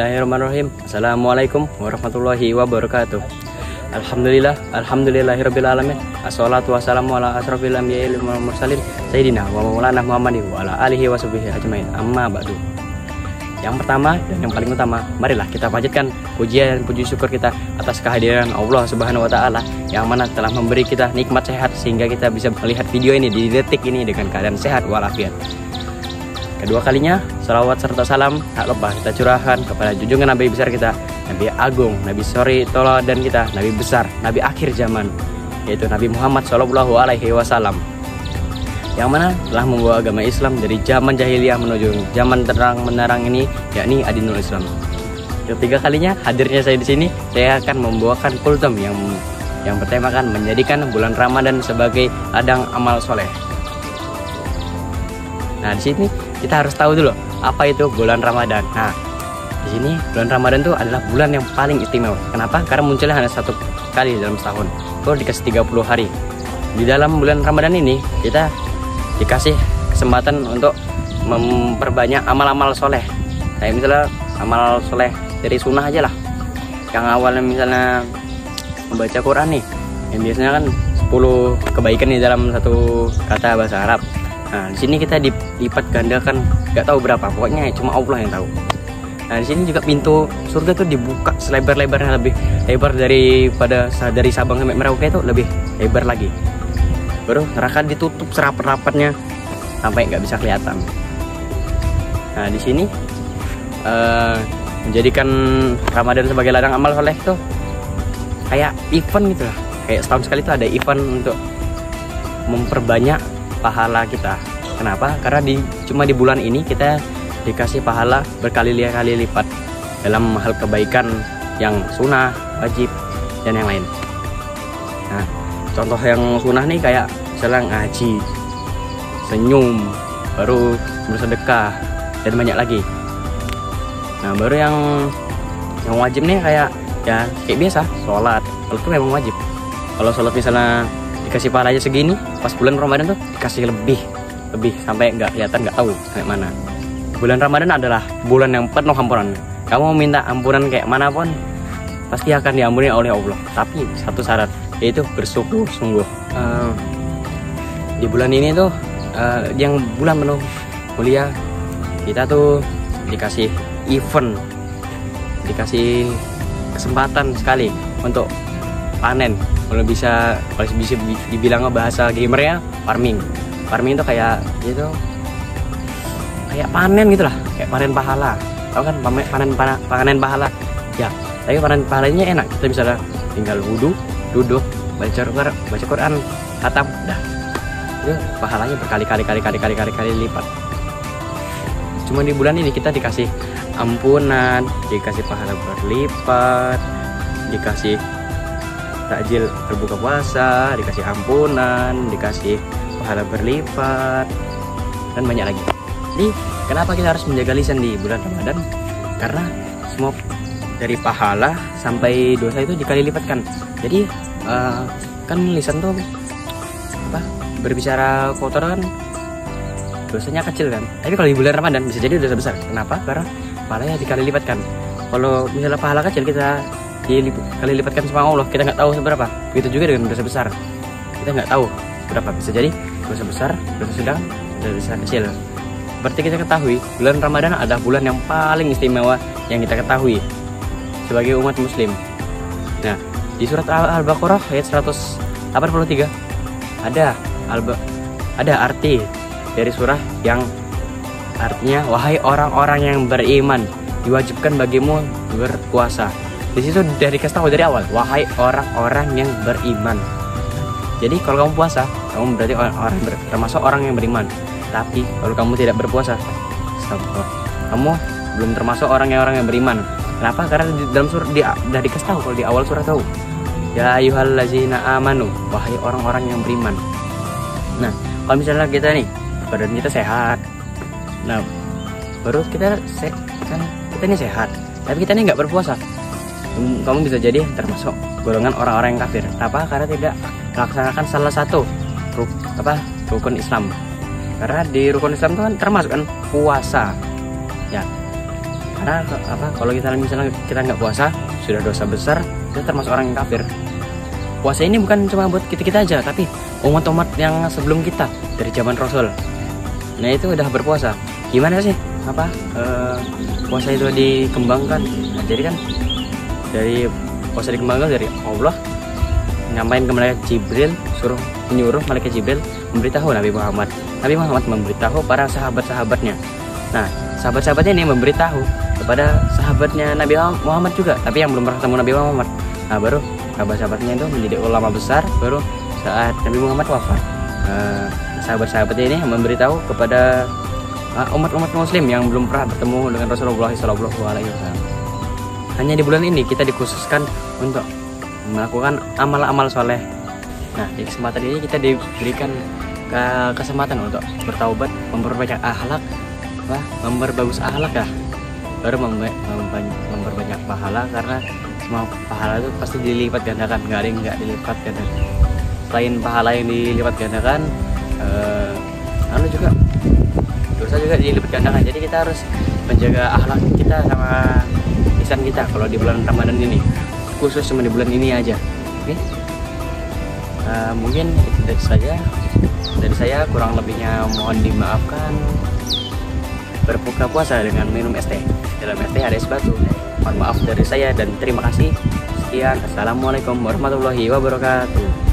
Bismillahirrahmanirrahim. Assalamualaikum warahmatullahi wabarakatuh. Alhamdulillahirabbil alamin. Assalatu wassalamu ala asrofil anbiya'i wal mursalin sayyidina wa maulana Muhammadin wa ala alihi washabihi ajmain. Amma ba'du. Yang pertama dan yang paling utama, marilah kita panjatkan pujian dan puji syukur kita atas kehadiran Allah Subhanahu wa taala yang mana telah memberi kita nikmat sehat sehingga kita bisa melihat video ini di detik ini dengan keadaan sehat walafiat. Kedua kalinya, salawat serta salam tak lupa kita curahkan kepada junjungan Nabi besar kita, Nabi Agung, Nabi Sori Toladan kita, Nabi besar, Nabi akhir zaman, yaitu Nabi Muhammad SAW, yang mana telah membawa agama Islam dari zaman jahiliyah menuju zaman terang menerang ini, yakni Adinul Islam. Ketiga kalinya hadirnya saya di sini, saya akan membawakan kultum yang bertemakan menjadikan bulan Ramadan sebagai ladang amal soleh. Nah, di sini kita harus tahu dulu apa itu bulan Ramadan. Nah, di sini bulan Ramadan itu adalah bulan yang paling istimewa. Kenapa? Karena munculnya hanya satu kali dalam setahun. Itu dikasih 30 hari. Di dalam bulan Ramadan ini kita dikasih kesempatan untuk memperbanyak amal-amal soleh. Kayak misalnya amal soleh dari sunnah aja lah. Yang awalnya misalnya membaca Quran nih, yang biasanya kan 10 kebaikan di dalam satu kata bahasa Arab. Nah, di sini kita dilipat gandakan, nggak tahu berapa, pokoknya cuma Allah yang tahu. Nah, di sini juga pintu surga tuh dibuka selebar-lebarnya, lebih lebar daripada dari Sabang sampai Merauke itu lebih lebar lagi. Baru neraka ditutup serapat-rapatnya sampai nggak bisa kelihatan. Nah, di sini menjadikan Ramadan sebagai ladang amal soleh itu kayak event gitu lah. Kayak setahun sekali itu ada event untuk memperbanyak pahala kita. Kenapa? Karena cuma di bulan ini kita dikasih pahala berkali-kali lipat dalam hal kebaikan yang sunnah, wajib, dan yang lain. Nah, contoh yang sunnah nih kayak misalnya ngaji, senyum, baru bersedekah, dan banyak lagi. Nah, baru yang wajib nih kayak biasa, sholat. Kalau itu memang wajib. Kalau sholat misalnya dikasih pahalanya segini, pas bulan Ramadan tuh dikasih lebih sampai nggak kelihatan, nggak tahu kayak mana. Bulan Ramadan adalah bulan yang penuh ampunan. Kamu minta ampunan kayak mana pun pasti akan diampuni oleh Allah. Tapi satu syarat, yaitu bersungguh-sungguh. Di bulan ini tuh yang bulan penuh mulia, kita tuh dikasih event, dikasih kesempatan sekali untuk panen. Kalau bisa dibilang bahasa gamernya farming itu kayak panen gitu lah, kayak panen pahala. Tahu kan panen pahala ya, tapi panen pahalanya enak. Kita bisa tinggal wudhu, duduk, baca Quran, khatam, dah itu pahalanya berkali-kali lipat. Cuma di bulan ini kita dikasih ampunan, dikasih pahala berlipat, dikasih takjil berbuka puasa, dikasih ampunan, dikasih pahala berlipat, dan banyak lagi. Jadi kenapa kita harus menjaga lisan di bulan Ramadan? Karena semua dari pahala sampai dosa itu dikali lipatkan. Jadi kan lisan tuh berbicara kotor kan dosanya kecil kan. Tapi kalau di bulan Ramadan bisa jadi dosa besar. Kenapa? Karena pahalanya dikali lipatkan. Kalau misalnya pahala kecil kita dikali lipatkan sama Allah, kita nggak tahu seberapa. Begitu juga dengan dosa besar, kita nggak tahu berapa. Bisa jadi dosa besar, dosa sedang, dosa kecil. Seperti kita ketahui, bulan Ramadan adalah bulan yang paling istimewa yang kita ketahui sebagai umat muslim. Nah, di surat Al-Baqarah ayat 183 ada arti dari surah yang artinya, wahai orang-orang yang beriman, diwajibkan bagimu berpuasa. Di situ dari kasih tahu dari awal, wahai orang-orang yang beriman. Jadi kalau kamu puasa, kamu berarti termasuk orang yang beriman. Tapi kalau kamu tidak berpuasa, kamu belum termasuk orang yang beriman. Kenapa? Karena di dalam surah dari kasih tahu, kalau di awal surah tahu, ya ayyuhallazina amanu, wahai orang-orang yang beriman. Nah, kalau misalnya kita nih badan kita sehat, nah baru kita ini sehat, tapi kita ini nggak berpuasa, kamu bisa jadi termasuk golongan orang-orang yang kafir. Kenapa? Karena tidak melaksanakan salah satu rukun Islam. Karena di rukun Islam itu kan termasuk kan puasa. Ya. Karena kalau kita misalnya kita nggak puasa sudah dosa besar, kita termasuk orang yang kafir. Puasa ini bukan cuma buat kita aja, tapi umat-umat yang sebelum kita dari zaman Rasul. Nah itu udah berpuasa. Gimana sih puasa itu dikembangkan? Nah, jadi kan dari puasa dikembangkan dari Allah nyamain ke malaikat Jibril, menyuruh malaikat Jibril memberitahu Nabi Muhammad. Nabi Muhammad memberitahu para sahabat-sahabatnya. Nah, sahabat-sahabatnya ini memberitahu kepada sahabatnya Nabi Muhammad juga, tapi yang belum pernah ketemu Nabi Muhammad. Nah, baru sahabat-sahabatnya itu menjadi ulama besar. Baru saat Nabi Muhammad wafat, sahabat-sahabatnya ini memberitahu kepada umat-umat Muslim yang belum pernah bertemu dengan Rasulullah SAW. Hanya di bulan ini kita dikhususkan untuk melakukan amal-amal soleh. Nah, di kesempatan ini kita diberikan kesempatan untuk bertaubat, memperbanyak akhlak, memperbagus akhlak ya, baru memperbanyak pahala, karena semua pahala itu pasti dilipat gandakan, nggak ada yang nggak dilipat gandakan. Selain pahala yang dilipat gandakan, juga dosa juga dilipat gandakan. Jadi kita harus menjaga akhlak kita sama lisan kita kalau di bulan Ramadan ini, khusus cuma di bulan ini aja. Oke? Mungkin itu dari saya, kurang lebihnya mohon dimaafkan. Berbuka puasa dengan minum es teh, dalam es teh ada es batu. Mohon maaf dari saya dan terima kasih. Sekian, assalamualaikum warahmatullahi wabarakatuh.